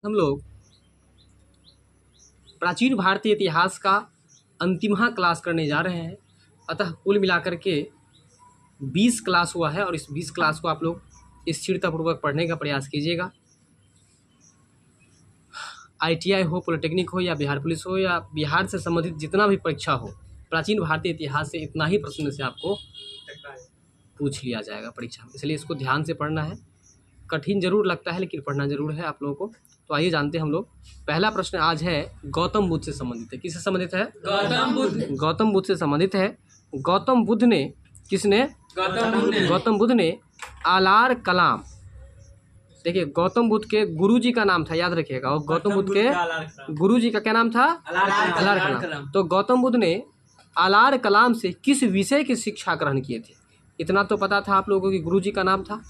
हम लोग प्राचीन भारतीय इतिहास का अंतिमहा क्लास करने जा रहे हैं। अतः कुल मिलाकर के 20 क्लास हुआ है और इस 20 क्लास को आप लोग स्थिरतापूर्वक पढ़ने का प्रयास कीजिएगा। ITI हो, पॉलिटेक्निक हो या बिहार पुलिस हो या बिहार से संबंधित जितना भी परीक्षा हो, प्राचीन भारतीय इतिहास से इतना ही प्रश्न से आपको पूछ लिया जाएगा परीक्षा में, इसलिए इसको ध्यान से पढ़ना है। कठिन जरूर लगता है लेकिन पढ़ना जरूर है आप लोगों को। तो आइए जानते हैं हम लोग। पहला प्रश्न आज है गौतम बुद्ध से संबंधित है। किससे संबंधित है? गौतम बुद्ध से संबंधित है। गौतम बुद्ध ने किसने? गौतम बुद्ध ने आलार कलाम। देखिए, गौतम बुद्ध के गुरुजी का नाम था, याद रखिएगा। और गौतम बुद्ध के गुरुजी का क्या नाम था? आलार कलाम। तो गौतम बुद्ध ने आलार कलाम से किस विषय की शिक्षा ग्रहण किए थे? इतना तो पता था आप लोगों को कि गुरुजी का नाम था,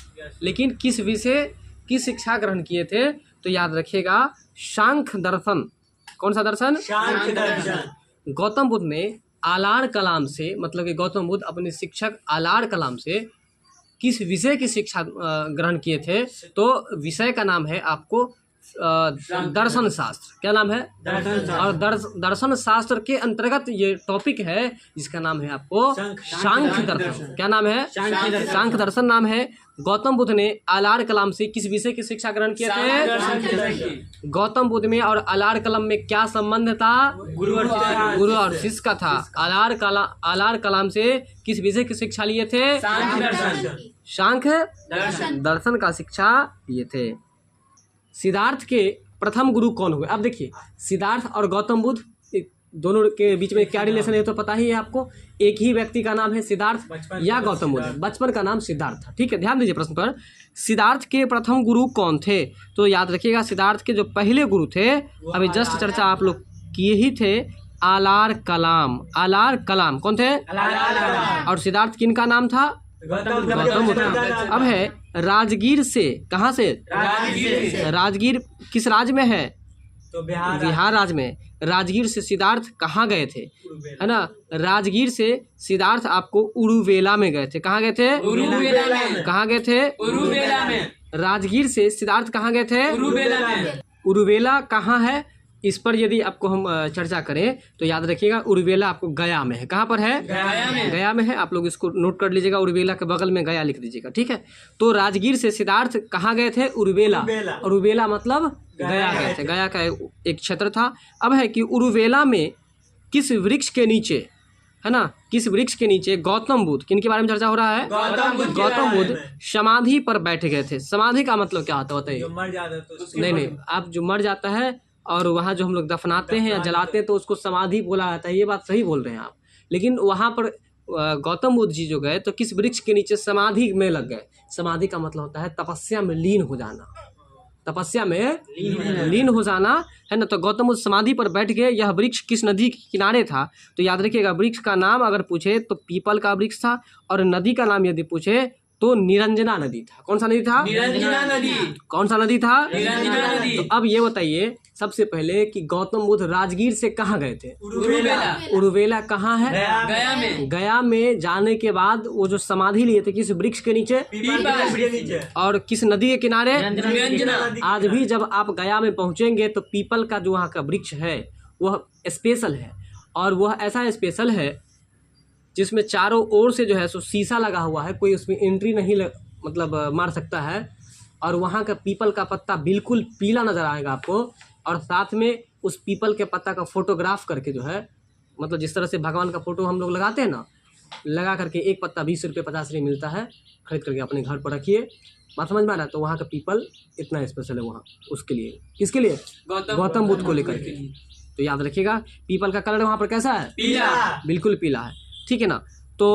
लेकिन किस विषय की शिक्षा ग्रहण किए थे? तो याद रखिएगा, सांख्य दर्शन। कौन सा दर्शन? सांख्य दर्शन। गौतम बुद्ध ने आलार कलाम से, मतलब कि गौतम बुद्ध अपने शिक्षक आलार कलाम से किस विषय की शिक्षा ग्रहण किए थे? तो विषय का नाम है आपको दर्शन शास्त्र। क्या नाम है? और दर्शन शास्त्र के अंतर्गत ये टॉपिक है जिसका नाम है आपको सांख्य दर्शन। क्या नाम है? सांख्य दर्शन नाम है। गौतम बुद्ध ने आलार कलाम से किस विषय की शिक्षा ग्रहण किए थे? गौतम बुद्ध में और आलार कलाम में क्या संबंध था? गुरु और शिष्य का था। आलार कलाम से किस विषय की शिक्षा लिए थे? सांख्य दर्शन का शिक्षा लिए थे। सिद्धार्थ के प्रथम गुरु कौन हुए? अब देखिए, सिद्धार्थ और गौतम बुद्ध दोनों के बीच में क्या रिलेशन है तो पता ही है आपको। एक ही व्यक्ति का नाम है सिद्धार्थ या गौतम बुद्ध, बचपन का नाम सिद्धार्थ था। ठीक है, ध्यान दीजिए प्रश्न पर। सिद्धार्थ के प्रथम गुरु कौन थे? तो याद रखिएगा, सिद्धार्थ के जो पहले गुरु थे, अभी जस्ट चर्चा आप लोग किए ही थे, आलार कलाम। आलार कलाम कौन थे? और सिद्धार्थ किनका नाम था? गौतम बुद्ध। अब है राजगीर से, कहाँ से? राजगीर किस राज्य में है? तो बिहार राज्य में। राजगीर से सिद्धार्थ कहाँ गए थे? है ना, राजगीर से सिद्धार्थ आपको उरुवेला में गए थे। कहाँ गए थे? उरुवेला में। कहाँ गए थे? उरुवेला में। राजगीर से सिद्धार्थ कहाँ गए थे? उरुवेला में। उरुवेला कहाँ है? इस पर यदि आपको हम चर्चा करें तो याद रखिएगा, उरुवेला आपको गया में है। कहाँ पर है? गया में। गया में है। आप लोग इसको नोट कर लीजिएगा, उरुवेला के बगल में गया लिख दीजिएगा। ठीक है, तो राजगीर से सिद्धार्थ कहाँ गए थे? उरुवेला। उरुवेला मतलब गया गए थे। गया का एक क्षेत्र था। अब है कि उरुवेला में किस वृक्ष के नीचे, है ना, किस वृक्ष के नीचे गौतम बुद्ध, किनके बारे में चर्चा हो रहा है? गौतम बुद्ध समाधि पर बैठ गए थे। समाधि का मतलब क्या होता है बताइए? नहीं, आप जो मर जाता है और वहाँ जो हम लोग दफनाते हैं या जलाते हैं तो उसको समाधि बोला जाता है। ये बात सही बोल रहे हैं आप, लेकिन वहाँ पर गौतम बुद्ध जी जो गए तो किस वृक्ष के नीचे समाधि में लग गए। समाधि का मतलब होता है तपस्या में लीन हो जाना। तपस्या में लीन हो जाना, है ना। तो गौतम बुद्ध समाधि पर बैठ गए। यह वृक्ष किस नदी के किनारे था? तो याद रखिएगा, वृक्ष का नाम अगर पूछे तो पीपल का वृक्ष था, और नदी का नाम यदि पूछे तो निरंजना नदी था। कौन सा नदी था? निरंजना नदी। कौन सा नदी था? निरंजना नदी। तो अब ये बताइए सबसे पहले कि गौतम बुद्ध राजगीर से कहाँ गए थे? उरुवेला। उरुवेला कहाँ है? गया में। गया में जाने के बाद वो जो समाधि लिए थे किस वृक्ष के नीचे? और किस नदी के किनारे? निरंजना। आज भी जब आप गया में पहुंचेंगे तो पीपल का जो वहाँ का वृक्ष है वह स्पेशल है, और वह ऐसा स्पेशल है जिसमें चारों ओर से जो है सो शीशा लगा हुआ है, कोई उसमें एंट्री नहीं मतलब मार सकता है। और वहाँ का पीपल का पत्ता बिल्कुल पीला नजर आएगा आपको, और साथ में उस पीपल के पत्ता का फोटोग्राफ करके जो है, मतलब जिस तरह से भगवान का फोटो हम लोग लगाते हैं ना, लगा करके एक पत्ता 20 रुपये 50 रुपये मिलता है, खरीद करके अपने घर पर रखिए। बात समझ में आ रहा है? तो वहाँ का पीपल इतना स्पेशल है वहाँ, उसके लिए। किसके लिए? गौतम बुद्ध को लेकर के। तो याद रखिएगा, पीपल का कलर वहाँ पर कैसा है? पीला। बिल्कुल पीला है। ठीक है ना। तो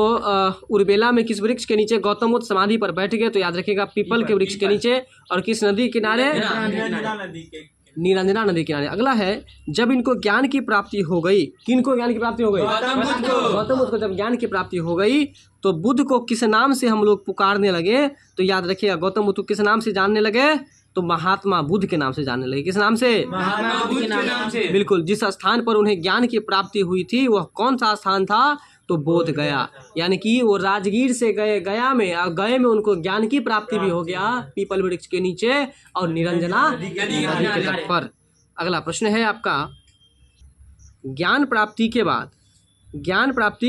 उरुवेला में किस वृक्ष के नीचे गौतम बुद्ध समाधि पर बैठ गए? तो याद रखिएगा, पीपल के वृक्ष के नीचे। और किस नदी किनारे? निरंजना नदी किनारे। अगला है, जब इनको ज्ञान की प्राप्ति हो गई। किनको ज्ञान की प्राप्ति हो गई? गौतम बुद्ध को जब ज्ञान की प्राप्ति हो गई तो बुद्ध को किस नाम से हम लोग पुकारने लगे? तो याद रखिएगा, गौतम बुद्ध को किस नाम से जानने लगे? तो महात्मा बुद्ध के नाम से जानने लगे। किस नाम से? महात्मा बुद्ध के नाम से। बिल्कुल। जिस स्थान पर उन्हें ज्ञान की प्राप्ति हुई थी वह कौन सा स्थान था? तो बोध गया, यानी कि वो राजगीर से गए गया में, और गए में उनको ज्ञान की प्राप्ति भी हो गया पीपल वृक्ष के नीचे और निरंजना नदी के तट पर। अगला प्रश्न है आपका, ज्ञान प्राप्ति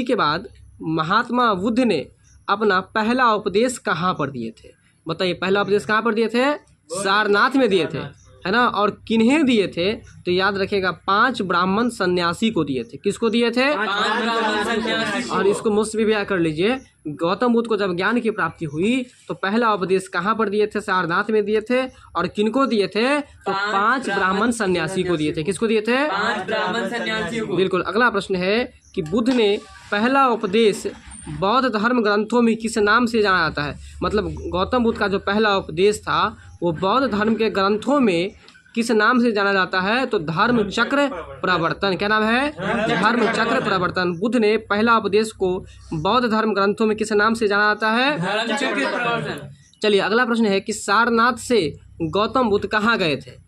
के बाद महात्मा बुद्ध ने अपना पहला उपदेश कहाँ पर दिए थे? बताइए, पहला उपदेश कहाँ पर दिए थे? सारनाथ में दिए थे, है ना। और किन्हें दिए थे? तो याद रखिएगा 5 ब्राह्मण सन्यासी को दिए थे। किसको दिए थे? 5 ब्राह्मण सन्यासी। और इसको मुझसे भी कर लीजिए, गौतम बुद्ध को जब ज्ञान की प्राप्ति हुई तो पहला उपदेश कहाँ पर दिए थे? सारनाथ में दिए थे। और किनको दिए थे? तो 5 ब्राह्मण सन्यासी को दिए थे। किसको दिए थे? 5 ब्राह्मण सन्यासी को। बिल्कुल। अगला प्रश्न है कि बुद्ध ने पहला उपदेश बौद्ध धर्म ग्रंथों में किस नाम से जाना जाता है? मतलब गौतम बुद्ध का जो पहला उपदेश था वो बौद्ध धर्म के ग्रंथों में किस नाम से जाना जाता है? तो धर्म चक्र प्रवर्तन। क्या नाम है? धर्म चक्र प्रवर्तन। बुद्ध ने पहला उपदेश को बौद्ध धर्म ग्रंथों में किस नाम से जाना जाता है? धर्म चक्र प्रवर्तन। चलिए अगला प्रश्न है कि सारनाथ से गौतम बुद्ध कहाँ गए थे?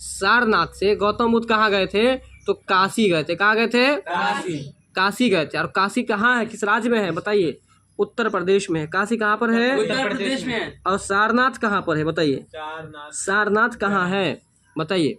सारनाथ से गौतम बुद्ध कहाँ गए थे? तो काशी गए थे। कहाँ गए थे? काशी गए थे। और काशी कहाँ है, किस राज्य में है? बताइए। उत्तर प्रदेश में है। काशी कहाँ पर है? उत्तर प्रदेश में। और सारनाथ कहाँ पर है? बताइए। सारनाथ कहाँ है? बताइए।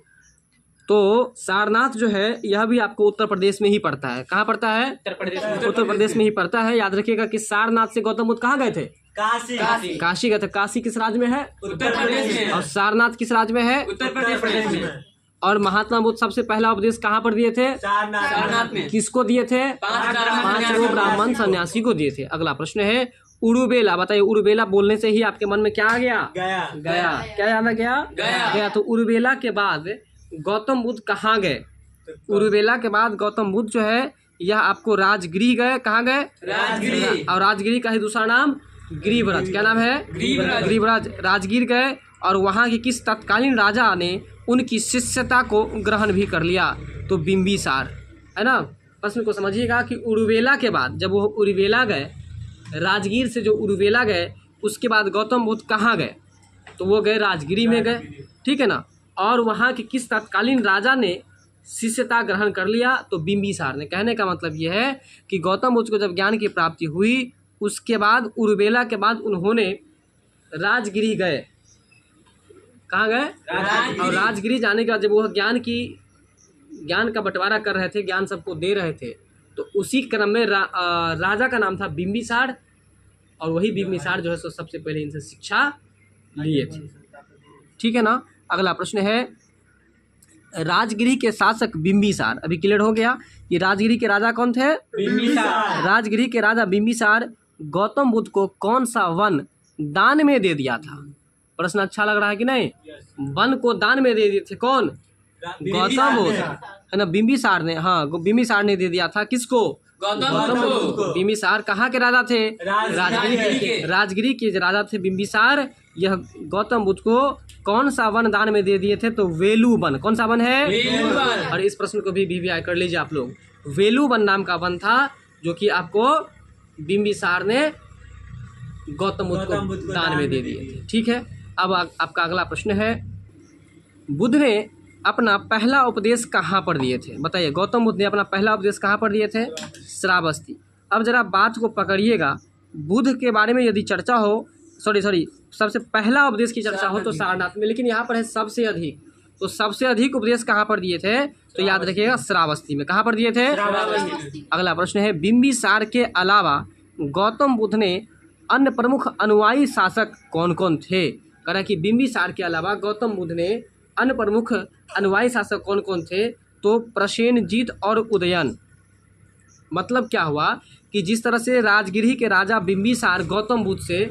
तो सारनाथ जो है यह भी आपको उत्तर प्रदेश में ही पड़ता है। कहाँ पड़ता है? उत्तर प्रदेश में ही पड़ता है। याद रखिएगा कि सारनाथ से गौतम बुद्ध कहाँ गए थे? काशी गए थे। काशी किस राज्य में है? उत्तर प्रदेश में। और सारनाथ किस राज्य में है? उत्तर प्रदेश में। और महात्मा बुद्ध सबसे पहला उपदेश कहाँ पर दिए थे? सारनाथ में। किसको दिए थे? 5 ब्राह्मण सन्यासी को दिए थे। अगला प्रश्न है उरुबेला। बताइए, उरुबेला बोलने से ही आपके मन में क्या आ गया? गया। क्या याद आ गया? गया। तो उरुबेला के बाद गौतम बुद्ध कहाँ गए? उरुबेला के बाद गौतम बुद्ध जो है यह आपको राजगिरी गए। कहाँ गए? राजगिरी। और राजगिरी का ही दूसरा नाम गिरिव्रज। क्या नाम है? गिरिव्रज। राजगीर गए और वहाँ के किस तत्कालीन राजा ने उनकी शिष्यता को ग्रहण भी कर लिया? तो बिंबिसार, है ना। प्रश्न को समझिएगा कि उरुबेला के बाद जब वो उरुबेला गए, राजगीर से जो उरुबेला गए, उसके बाद गौतम बुद्ध कहाँ गए? तो वो गए राजगिरी में गए, ठीक है ना। और वहाँ के किस तत्कालीन राजा ने शिष्यता ग्रहण कर लिया? तो बिंबिसार ने। कहने का मतलब ये है कि गौतम बुद्ध को जब ज्ञान की प्राप्ति हुई उसके बाद उरुबेला के बाद उन्होंने राजगिरी गए। कहाँ गए? और राजगिरी जाने के बाद जब वो ज्ञान का बंटवारा कर रहे थे, ज्ञान सबको दे रहे थे, तो उसी क्रम में राजा का नाम था बिंबिसार। और वही बिंबिसार जो है सो सबसे पहले इनसे शिक्षा लिए थे, ठीक है ना। अगला प्रश्न है राजगिरी के शासक बिंबिसार। अभी क्लियर हो गया कि राजगिरी के राजा कौन थे? बिंबिसार। राजगिरी के राजा बिंबिसार गौतम बुद्ध को कौन सा वन दान में दे दिया था? प्रश्न अच्छा लग रहा है कि नहीं? वन को दान में दे दिए थे। कौन? गौतम बुद्ध, है ना। बिंबिसार ने, हाँ, बिंबिसार ने दे दिया था। किसको? गौतम बुद्ध। बिंबिसार कहाँ के राजा थे? राजगिरी के राजा थे बिंबिसार। यह गौतम बुद्ध को कौन सा वन दान में दे दिए थे? तो वेलू वन। कौन सा वन है? वेलू वन। और इस प्रश्न को भी कर लीजिए आप लोग। वेलू वन नाम का वन था जो कि आपको बिंबिसार ने गौतम बुद्ध को दान में दे दिए थे, ठीक है। अब आपका अगला प्रश्न है बुद्ध ने अपना पहला उपदेश कहाँ पर दिए थे? बताइए, गौतम बुद्ध ने अपना पहला उपदेश कहाँ पर दिए थे? श्रावस्ती। अब जरा बात को पकड़िएगा, बुद्ध के बारे में यदि चर्चा हो, सबसे पहला उपदेश की चर्चा हो तो सारनाथ में, लेकिन यहाँ पर है सबसे अधिक। तो सबसे अधिक उपदेश कहाँ पर दिए थे? तो याद रखिएगा श्रावस्ती में। कहाँ पर दिए थे? अगला प्रश्न है बिंबिसार के अलावा गौतम बुद्ध ने अन्य प्रमुख अनुयायी शासक कौन कौन थे? कह रहा है कि बिंबिसार के अलावा गौतम बुद्ध ने अन्य प्रमुख अनुयायी शासक कौन कौन थे? तो प्रसेनजीत और उदयन। मतलब क्या हुआ कि जिस तरह से राजगिरी के राजा बिंबिसार गौतम बुद्ध से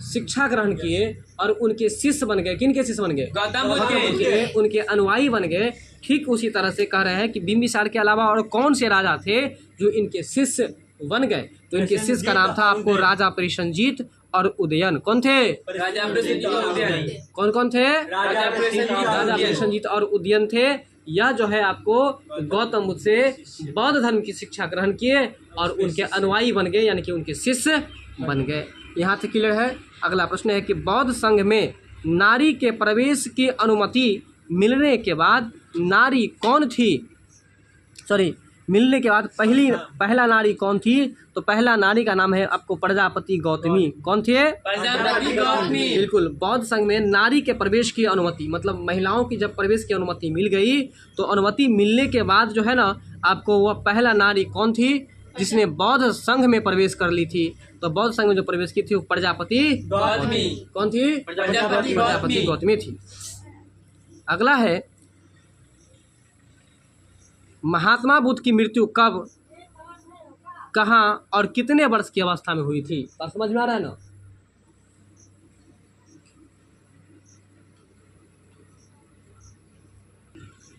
शिक्षा ग्रहण किए और उनके शिष्य बन गए। किन के शिष्य बन गए? गौतम बुद्ध के। उनके अनुयायी बन गए। ठीक उसी तरह से कह रहे हैं कि बिंबिसार के अलावा और कौन से राजा थे जो इनके शिष्य बन गए? तो इनके शिष्य का नाम था आपको राजा प्रसेनजीत और उदयन। कौन थे? राजा प्रसेनजीत और उदयन। कौन कौन थे? राजा प्रसेनजीत और उदयन थे। यह जो है आपको गौतम बुद्ध से बौद्ध धर्म की शिक्षा ग्रहण किए और उनके अनुयायी बन गए, यानी कि उनके शिष्य बन गए। यहाँ तक क्लियर है। अगला प्रश्न है कि बौद्ध संघ में नारी के प्रवेश की अनुमति मिलने के बाद नारी कौन थी? मिलने के बाद पहला नारी कौन थी? तो पहला नारी का नाम है आपको प्रजापति गौतमी। कौन थे? प्रजापति गौतमी। बिल्कुल। बौद्ध संघ में नारी के प्रवेश की अनुमति, मतलब महिलाओं की जब प्रवेश की अनुमति मिल गई तो अनुमति मिलने के बाद जो है ना आपको वह पहला नारी कौन थी जिसने बौद्ध संघ में प्रवेश कर ली थी? तो बौद्ध संघ में जो प्रवेश की थी वो प्रजापति गौतमी। कौन थी? प्रजापति गौतमी थी। अगला है महात्मा बुद्ध की मृत्यु कब, कहाँ और कितने वर्ष की अवस्था में हुई थी? बात समझ में आ रहा है ना?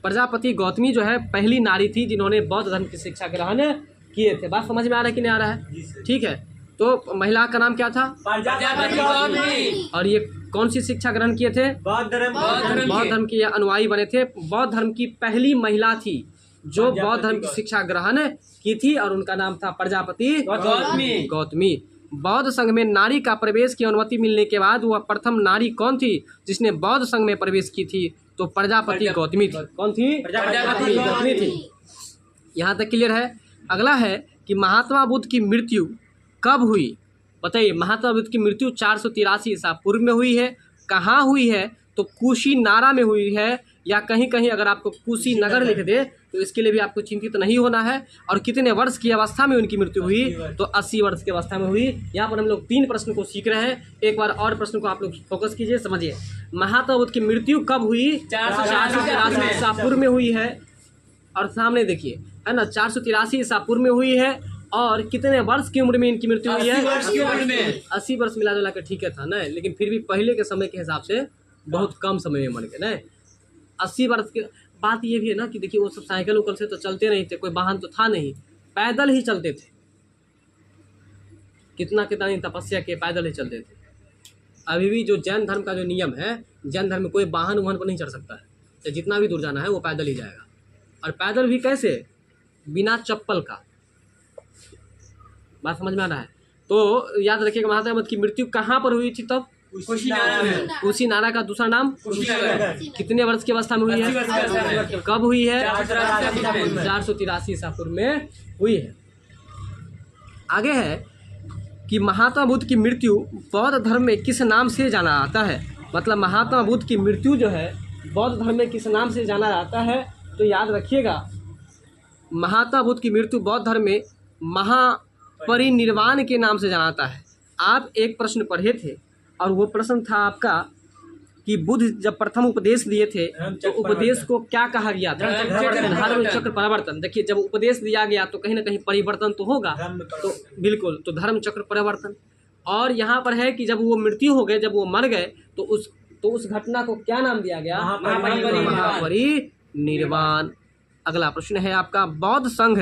प्रजापति गौतमी जो है पहली नारी थी जिन्होंने बौद्ध धर्म की शिक्षा ग्रहण किए थे। बात समझ में आ रहा है कि नहीं आ रहा है? ठीक है। तो महिला का नाम क्या था? प्रजापति गौतमी। और ये कौन सी शिक्षा ग्रहण किए थे? बौद्ध धर्म के अनुयायी बने थे। बौद्ध धर्म की पहली महिला थी जो बौद्ध धर्म की शिक्षा ग्रहण की थी और उनका नाम था प्रजापति गौतमी। बौद्ध संघ में नारी का प्रवेश की अनुमति मिलने के बाद वह प्रथम नारी कौन थी जिसने बौद्ध संघ में प्रवेश की थी? तो प्रजापति गौतमी थी। कौन थी? प्रजापति गौतमी थी। यहाँ तक क्लियर है। अगला है कि महात्मा बुद्ध की मृत्यु कब हुई? बताइए। महात्मा बुद्ध की मृत्यु 483 ईसा पूर्व में हुई है। कहाँ हुई है? तो कुशीनारा में हुई है, या कहीं कहीं अगर आपको कुशीनगर लिख दे तो इसके लिए भी आपको चिंतित नहीं होना है। और कितने वर्ष की अवस्था में उनकी मृत्यु हुई? तो 80 वर्ष की अवस्था में हुई। यहाँ पर हम लोग 3 प्रश्न को सीख रहे हैं। एक बार और प्रश्न को आप लोग फोकस कीजिए, समझिए। महात्मा बुद्ध की मृत्यु कब हुई? 483 ईसा पूर्व में हुई है। और सामने देखिए, है ना, 483 ईसा पूर्व में हुई है। और कितने वर्ष की उम्र में इनकी मृत्यु हुई है? 80 वर्ष मिला जुला के ठीक है था ना, लेकिन फिर भी पहले के समय के हिसाब से बहुत कम समय में मर गए ना। 80 वर्ष की बात ये भी है ना कि देखिए वो सब साइकिल उकल से तो चलते नहीं थे, कोई वाहन तो था नहीं, पैदल ही चलते थे। कितना तपस्या के पैदल ही चलते थे। अभी भी जो जैन धर्म का जो नियम है, जैन धर्म में कोई वाहन पर नहीं चढ़ सकता है, तो जितना भी दूर जाना है वो पैदल ही जाएगा। और पैदल भी कैसे? बिना चप्पल का। बात समझ में आ रहा है? तो याद रखिएगा महात्मा बुद्ध की मृत्यु कहाँ पर हुई थी? तब कुशीनारा का दूसरा नाम कितने वर्ष की अवस्था में हुई है? कब हुई है? 483 ईसा पूर्व में हुई है। आगे है कि महात्मा बुद्ध की मृत्यु बौद्ध धर्म में किस नाम से जाना जाता है? मतलब महात्मा बुद्ध की मृत्यु जो है बौद्ध धर्म में किस नाम से जाना जाता है? तो याद रखिएगा महात्मा बुद्ध की मृत्यु बौद्ध धर्म में महापरिनिर्वाण के नाम से जाना जाता है। आप एक प्रश्न पढ़े थे और वो प्रश्न था आपका कि बुद्ध जब प्रथम उपदेश दिए थे तो उपदेश को क्या कहा गया था? धर्म चक्र परिवर्तन। देखिए जब उपदेश दिया गया तो कहीं ना कहीं परिवर्तन तो होगा, तो बिल्कुल, तो धर्म चक्र परिवर्तन। और यहाँ पर है कि जब वो मृत्यु हो गए, जब वो मर गए तो उस घटना को क्या नाम दिया गया? महापरिनिर्वाण। अगला प्रश्न है आपका, बौद्ध संघ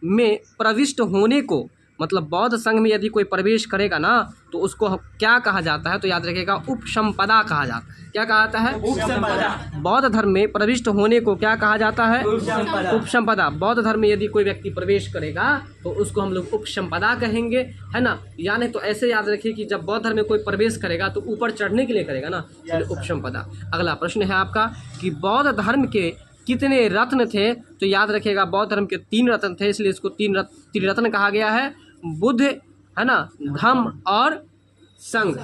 में प्रविष्ट होने को, मतलब बौद्ध संघ में यदि कोई प्रवेश करेगा ना तो उसको क्या कहा जाता है? तो याद रखिएगा उपसंपदा कहा जाता है। क्या कहा जाता है? उपसंपदा। बौद्ध धर्म में प्रविष्ट होने को क्या कहा जाता है? उपसंपदा। बौद्ध धर्म में यदि कोई व्यक्ति प्रवेश करेगा तो उसको हम लोग उपसंपदा कहेंगे, है ना। यानी तो ऐसे याद रखिए कि जब बौद्ध धर्म में कोई प्रवेश करेगा तो ऊपर चढ़ने के लिए करेगा ना, उपसंपदा। अगला प्रश्न है आपका कि बौद्ध धर्म के कितने रत्न थे? तो याद रखिएगा बौद्ध धर्म के 3 रत्न थे, इसलिए इसको त्रिरत्न कहा गया है। बुद्ध, है ना, धम्म और संघ।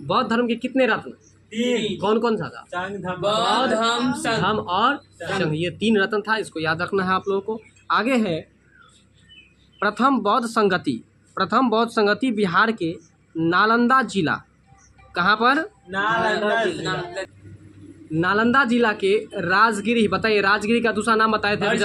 बौद्ध धर्म के कितने रत्न? 3। कौन कौन सा था? बौद्ध, धम्म और संघ, ये 3 रत्न था। इसको याद रखना है आप लोगों को। आगे है प्रथम बौद्ध संगति। प्रथम बौद्ध संगति बिहार के नालंदा जिला, कहाँ पर? नालंदा जिला के राजगिरी। बताइए राजगिरी का दूसरा नाम बताए थे?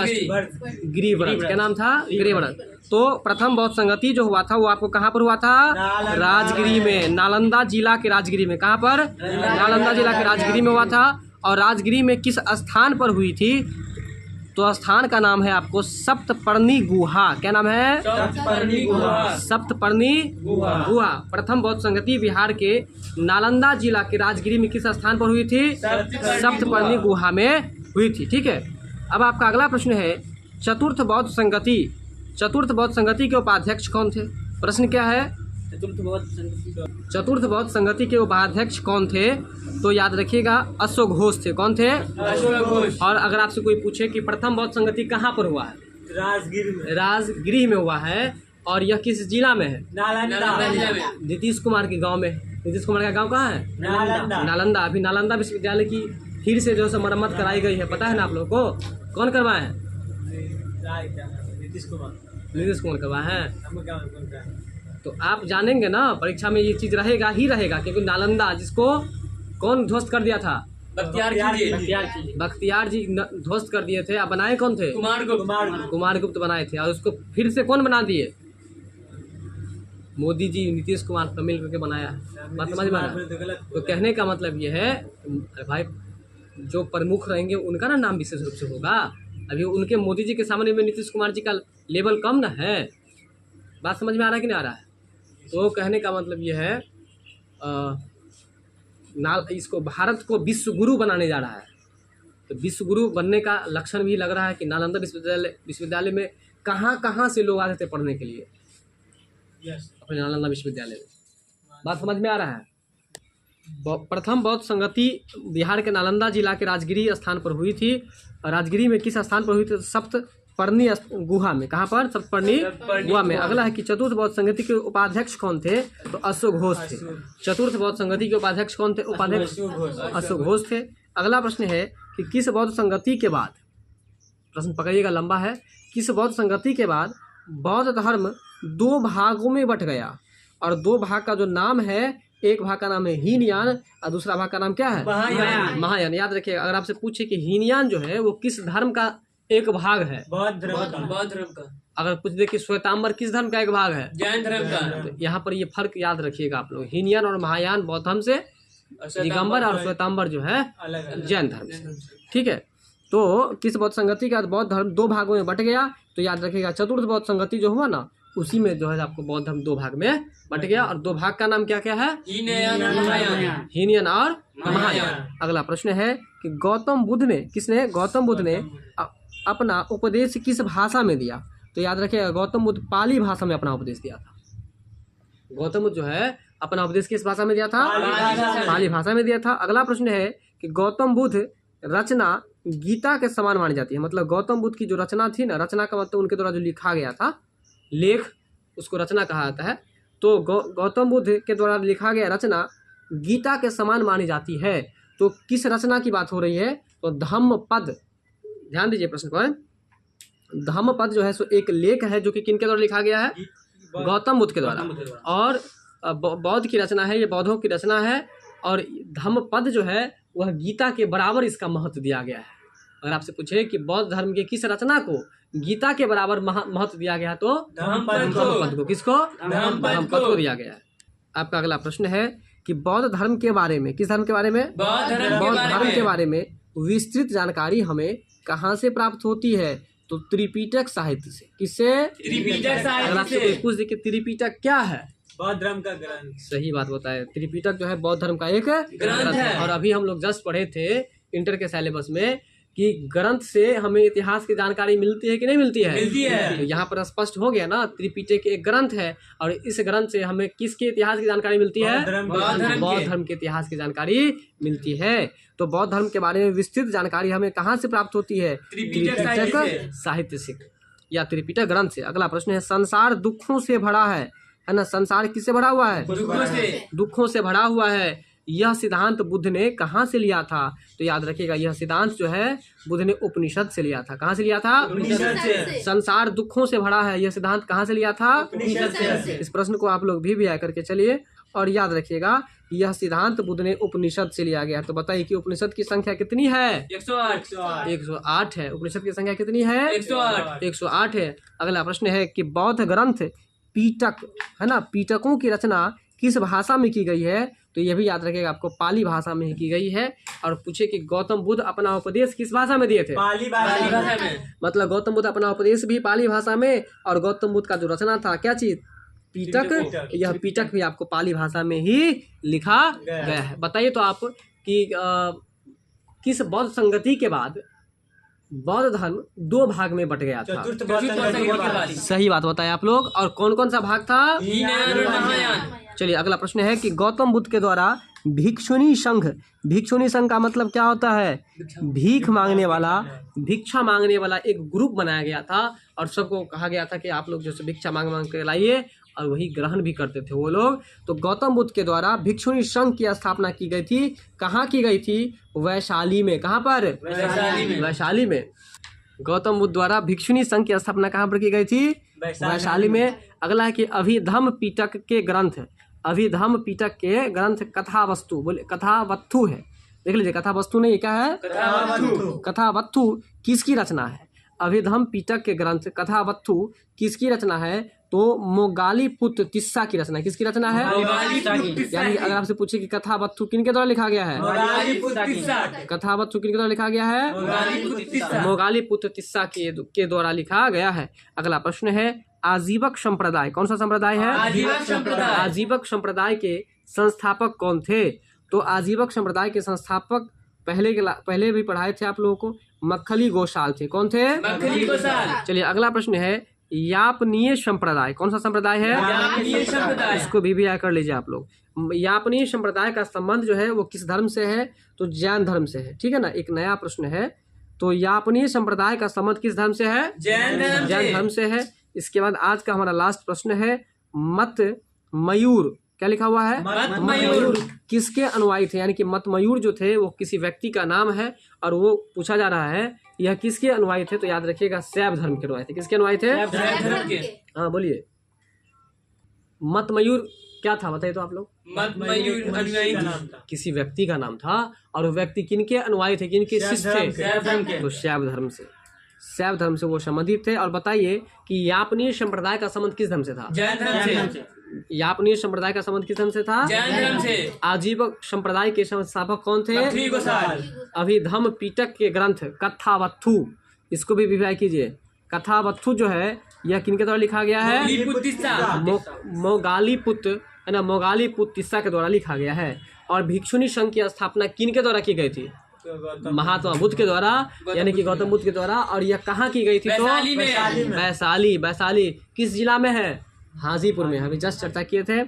गिरिव्रत। क्या नाम था? गिरिव्रत। तो प्रथम बौद्ध संगति जो हुआ था वो आपको कहाँ पर हुआ था? राजगिरी में। नालंदा जिला के राजगिरी में। कहाँ पर? नालंदा जिला के राजगिरी में हुआ था। और राजगिरी में किस स्थान पर हुई थी? तो स्थान का नाम है आपको सप्तपर्णी गुहा। क्या नाम है? सप्तपर्णी गुहा। प्रथम बौद्ध संगति बिहार के नालंदा जिला के राजगिरी में किस स्थान पर हुई थी? सप्तपर्णी गुहा में हुई थी। ठीक है। अब आपका अगला प्रश्न है चतुर्थ बौद्ध संगति। चतुर्थ बौद्ध संगति के उपाध्यक्ष कौन थे? प्रश्न क्या है? चतुर्थ बौद्ध संगति के उपाध्यक्ष कौन थे? तो याद रखिएगा अशोक घोष थे। कौन थे? अशोक घोष। और अगर आपसे कोई पूछे कि प्रथम बौद्ध संगति कहाँ पर हुआ है राजगिरी में हुआ है। और यह किस जिला में है? नालंदा जिला में। नीतीश कुमार के गांव में। नीतीश कुमार का गांव कहाँ है? नालंदा। अभी नालंदा विश्वविद्यालय की फिर से जो है मरम्मत कराई गई है, पता है ना आप लोगों को? कौन करवाए हैं? नीतीश कुमार करवाए हैं। तो आप जानेंगे ना, परीक्षा में ये चीज रहेगा ही रहेगा, क्योंकि नालंदा जिसको कौन ध्वस्त कर दिया था? बख्तियार जी ध्वस्त कर दिए थे। आप बनाए कौन थे? कुमार गुप्त बनाए थे। और उसको फिर से कौन बना दिए? मोदी जी नीतीश कुमार को मिल करके बनाया है। बात समझ में आ रहा है? तो कहने का मतलब ये है भाई, जो प्रमुख रहेंगे उनका ना नाम विशेष रूप से होगा। अभी उनके मोदी जी के सामने में नीतीश कुमार जी का लेवल कम ना है। बात समझ में आ रहा है कि नहीं आ रहा है? तो कहने का मतलब ये है इसको भारत को विश्व गुरु बनाने जा रहा है। तो विश्व गुरु बनने का लक्षण भी लग रहा है कि नालंदा विश्वविद्यालय में कहाँ से लोग आते थे पढ़ने के लिए, अपने नालंदा विश्वविद्यालय में। बात समझ में आ रहा है? प्रथम बौद्ध संगति बिहार के नालंदा जिला के राजगिरी स्थान पर हुई थी। राजगिरी में किस स्थान पर हुई थी? सप्तपर्णी गुहा में। कहाँ पर? सप्तपर्णी गुहा में। अगला है कि चतुर्थ बौद्ध संगति के उपाध्यक्ष कौन थे? तो अशोक घोष थे। चतुर्थ बौद्ध संगति के उपाध्यक्ष कौन थे? उपाध्यक्ष अशोक घोष थे। अगला प्रश्न है कि किस बौद्ध संगति के बाद, प्रश्न पकड़िएगा लंबा है, किस बौद्ध संगति के बाद बौद्ध धर्म दो भागों में बट गया? और दो भाग का जो नाम है, एक भाग का नाम है हीनयान और दूसरा भाग का नाम क्या है? महायान। याद रखिएगा, अगर आपसे पूछे कि हीनयान जो है वो किस धर्म का एक भाग है? बौद्ध धर्म का। अगर पूछ दे कि श्वेतांबर किस धर्म का एक भाग है? जैन धर्म का। तो यहाँ पर ये फर्क याद रखिएगा आप लोग। हीनयान और महायान बौद्ध धर्म से, दिगंबर और श्वेतांबर जो है जैन धर्म से। ठीक है। तो किस बौद्ध संगति के बाद बौद्ध धर्म दो भागों में बट गया? तो याद रखिएगा चतुर्थ बौद्ध संगति जो हुआ ना, उसी में जो है आपको बौद्ध धर्म दो भाग में बट गया। और दो भाग का नाम क्या क्या है? हीनयान और महायान। अगला प्रश्न है कि गौतम बुद्ध ने, किसने? गौतम बुद्ध ने अपना उपदेश किस भाषा में दिया? तो याद रखिएगा गौतम बुद्ध पाली भाषा में अपना उपदेश दिया था। गौतम बुद्ध जो है अपना उपदेश किस भाषा में दिया था? पाली भाषा में दिया था। अगला प्रश्न है कि गौतम बुद्ध रचना गीता के समान मानी जाती है। मतलब गौतम बुद्ध की जो रचना थी ना, रचना का मतलब उनके द्वारा जो लिखा गया था, लेख, उसको रचना कहा जाता है। तो गौतम बुद्ध के द्वारा लिखा गया रचना गीता के समान मानी जाती है। तो किस रचना की बात हो रही है? तो धम्मपद। ध्यान दीजिए प्रश्न पर। धम्मपद जो है सो एक लेख है जो कि किनके द्वारा लिखा गया है? गौतम बुद्ध के द्वारा। और बौद्ध की रचना है, ये बौद्धों की रचना है। और धम्मपद जो है वह गीता के बराबर इसका महत्व दिया गया है। अगर आपसे पूछे कि बौद्ध धर्म के किस रचना को गीता के बराबर महत्व दिया गया, तो धम्मपद को। किसको? धम्मपद को दिया गया है। आपका अगला प्रश्न है कि बौद्ध धर्म के बारे में, किस धर्म के बारे में? बौद्ध धर्म के बारे में विस्तृत जानकारी हमें कहाँ से प्राप्त होती है? तो त्रिपिटक साहित्य से। किससे? त्रिपिटक साहित्य अगर आपसे कोई पूछ दे कि त्रिपिटक क्या है? बौद्ध धर्म का ग्रंथ। सही बात बताए। त्रिपिटक जो है बौद्ध धर्म का एक ग्रंथ है। और अभी हम लोग जस्ट पढ़े थे इंटर के सिलेबस में कि ग्रंथ से हमें इतिहास की जानकारी मिलती है कि नहीं मिलती है? मिलती है। तो यहाँ पर स्पष्ट हो गया ना, त्रिपिटक एक ग्रंथ है और इस ग्रंथ से हमें किसके इतिहास की जानकारी मिलती है? बौद्ध धर्म के इतिहास की जानकारी मिलती है। तो बौद्ध धर्म के बारे में विस्तृत जानकारी हमें कहाँ से प्राप्त होती है? त्रिपिटक साहित्य से या त्रिपिटक ग्रंथ से। अगला प्रश्न है, संसार दुखों से भरा है ना? संसार किससे भरा हुआ है? दुखों से भरा हुआ है। यह सिद्धांत बुद्ध ने कहाँ से लिया था? तो याद रखिएगा यह सिद्धांत जो है बुद्ध ने उपनिषद से लिया था। कहाँ से लिया था? उपनिषद से। संसार दुखों से भरा है, यह सिद्धांत कहाँ से लिया था? उपनिषद से। इस प्रश्न को आप लोग भी आया करके चलिए और याद रखिएगा यह सिद्धांत बुद्ध ने उपनिषद से लिया गया। तो बताइए कि उपनिषद की संख्या कितनी है? 108 है। उपनिषद की संख्या कितनी है? 108 है। अगला प्रश्न है कि बौद्ध ग्रंथ पीटक है ना, पीटकों की रचना किस भाषा में की गई है? तो यह भी याद रखिएगा आपको पाली भाषा में ही की गई है। और पूछे कि गौतम बुद्ध अपना उपदेश किस भाषा में दिए थे? पाली भाषा में। मतलब गौतम बुद्ध अपना उपदेश भी पाली भाषा में, और गौतम बुद्ध का जो रचना था क्या चीज? पीटक। यह पीटक भी आपको पाली भाषा में ही लिखा गया है। बताइए तो आप कि किस बौद्ध संगति के बाद बौद्ध धर्म दो भाग में बट गया था? सही बात बताए आप लोग। और कौन कौन सा भाग था? हीनयान और महायान। चलिए अगला प्रश्न है कि गौतम बुद्ध के द्वारा भिक्षुणी संघ। भिक्षुणी संघ का मतलब क्या होता है? भीख मांगने वाला, भिक्षा मांगने वाला एक ग्रुप बनाया गया था और सबको कहा गया था कि आप लोग जो भिक्षा मांग मांग के लाइए, और वही ग्रहण भी करते थे वो लोग। तो गौतम बुद्ध के द्वारा भिक्षुणी संघ की स्थापना की गई थी। कहाँ की गई थी? वैशाली में। कहाँ पर? वैशाली में। गौतम बुद्ध द्वारा भिक्षुणी संघ की स्थापना कहाँ पर की गई थी? वैशाली में। अगला है कि अभिधम्म पिटक के ग्रंथ, अभिधम्म पिटक के ग्रंथ कथावस्तु, बोले कथावत्थु है, देख लीजिए कथावस्तु नहीं, क्या है? कथावत्थु किसकी रचना है? अभिधम्म पिटक के ग्रंथ कथावत्थु किसकी रचना है? तो मोगालीपुत्र तिस्सा की रचना है। किसकी रचना है? यानी अगर आपसे पूछे कि कथावत्थु किनके द्वारा लिखा गया है? कथावत्थु किनके द्वारा लिखा गया है? मोगालीपुत्र तिस्सा के द्वारा लिखा गया है। अगला प्रश्न है आजीवक संप्रदाय। कौन सा संप्रदाय है? आजीवक संप्रदाय के संस्थापक कौन थे? तो आजीवक संप्रदाय के संस्थापक पहले भी पढ़ाए थे आप लोगों को, मक्खली गोसाल थे। कौन थे? मक्खली गोसाल। चलिए अगला प्रश्न है यापनीय संप्रदाय। कौन सा संप्रदाय है? यापनीय संप्रदाय। इसको भी कर लीजिए आप लोग। यापनीय संप्रदाय का संबंध जो है वो किस धर्म से है? तो जैन धर्म से है। ठीक है ना, एक नया प्रश्न है। तो यापनीय संप्रदाय का संबंध किस धर्म से है? जैन धर्म से है। इसके बाद आज का हमारा लास्ट प्रश्न है मत मयूर। क्या लिखा हुआ है? मत मयूर किसके अनुयायी थे? यानी कि मत मयूर जो थे वो किसी व्यक्ति का नाम है और वो पूछा जा रहा है यह किसके अनुयायी थे? तो याद रखिएगा शैव धर्म के अनुयायी थे। किसके अनुयायी थे? हाँ बोलिए। मत मयूर क्या था बताइए तो आप लोग। मत मयूर अनुयायी किसी व्यक्ति का नाम था और वो व्यक्ति किनके अनुयायी थे, किनके शिष्य थे? तो शैव धर्म से, शैव धर्म से वो संबंधित थे। और बताइए कि यापनीय संप्रदाय का संबंध किस धर्म से था? जैन धर्म से। यापनीय संप्रदाय का संबंध किस धर्म से था? जैन धर्म से। आजीवक संप्रदाय के संस्थापक कौन थे? मक्खली गोसाल। अभिधम्म पिटक के ग्रंथ कथावत्थु, इसको भी विवाह कीजिए। कथावत्थु जो है यह किनके द्वारा लिखा गया है? मोगालीपुत्र है ना, मोगालीपुत्र तिस्सा के द्वारा लिखा गया है। और भिक्षुणी संघ की स्थापना किनके द्वारा की गई थी? महात्मा बुद्ध के द्वारा, यानी कि गौतम बुद्ध के द्वारा। और यह कहाँ की गई थी? तो वैशाली। वैशाली किस जिला में है? हाजीपुर में। अभी जस्ट चर्चा किए थे।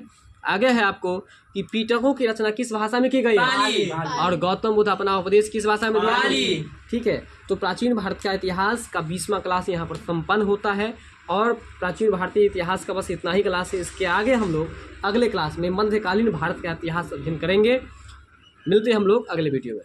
आगे है आपको कि पिटकों की रचना किस भाषा में की गई है? और गौतम बुद्ध अपना उपदेश किस भाषा में दिया? ठीक है। तो प्राचीन भारत का इतिहास का 20वां क्लास यहाँ पर संपन्न होता है। और प्राचीन भारतीय इतिहास का बस इतना ही क्लास है। इसके आगे हम लोग अगले क्लास में मध्यकालीन भारत का इतिहास अध्ययन करेंगे। मिलते हैं हम लोग अगले वीडियो में।